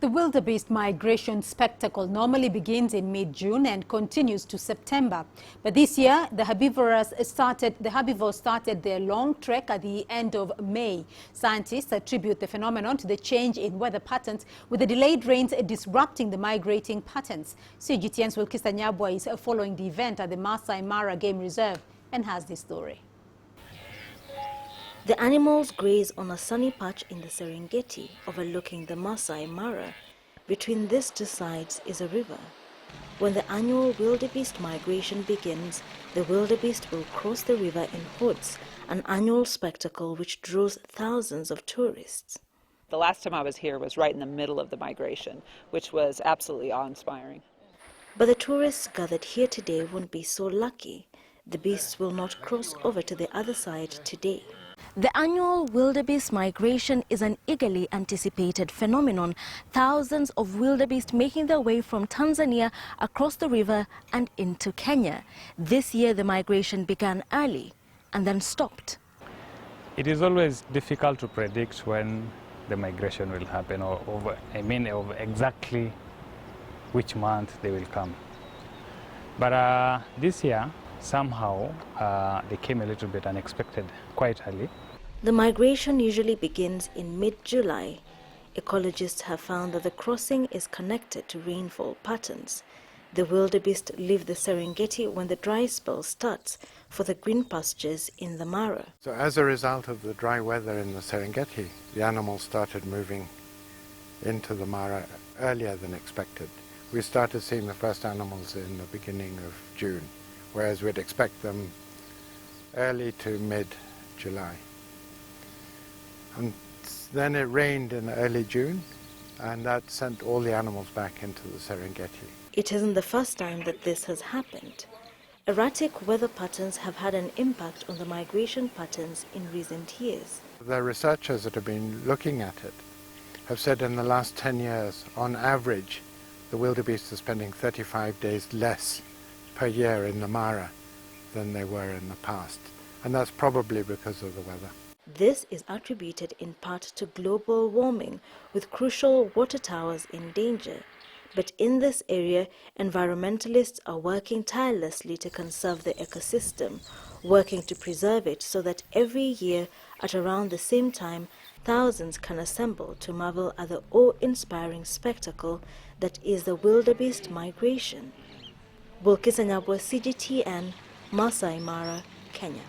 The wildebeest migration spectacle normally begins in mid-June and continues to September. But this year, the herbivores started their long trek at the end of May. Scientists attribute the phenomenon to the change in weather patterns, with the delayed rains disrupting the migrating patterns. CGTN's Wilkister Nyabwa is following the event at the Masai Mara Game Reserve and has this story. The animals graze on a sunny patch in the Serengeti, overlooking the Masai Mara. Between these two sides is a river. When the annual wildebeest migration begins, the wildebeest will cross the river in hordes, an annual spectacle which draws thousands of tourists. The last time I was here was right in the middle of the migration, which was absolutely awe-inspiring. But the tourists gathered here today won't be so lucky. The beasts will not cross over to the other side today. The annual wildebeest migration is an eagerly anticipated phenomenon. Thousands of wildebeest making their way from Tanzania across the river and into Kenya. This year the migration began early and then stopped. It is always difficult to predict when the migration will happen, or of exactly which month they will come. But this year, somehow they came a little bit unexpected, quite early. The migration usually begins in mid-July. Ecologists have found that the crossing is connected to rainfall patterns. The wildebeest leave the Serengeti when the dry spell starts for the green pastures in the Mara. So as a result of the dry weather in the Serengeti, the animals started moving into the Mara earlier than expected. We started seeing the first animals in the beginning of June, whereas we'd expect them early to mid-July. And then it rained in early June, and that sent all the animals back into the Serengeti. It isn't the first time that this has happened. Erratic weather patterns have had an impact on the migration patterns in recent years. The researchers that have been looking at it have said in the last 10 years, on average, the wildebeest are spending 35 days less per year in the Mara than they were in the past. And that's probably because of the weather. This is attributed in part to global warming, with crucial water towers in danger. But in this area, environmentalists are working tirelessly to conserve the ecosystem, working to preserve it so that every year at around the same time, thousands can assemble to marvel at the awe-inspiring spectacle that is the wildebeest migration. Wilkister, CGTN, Masai Mara, Kenya.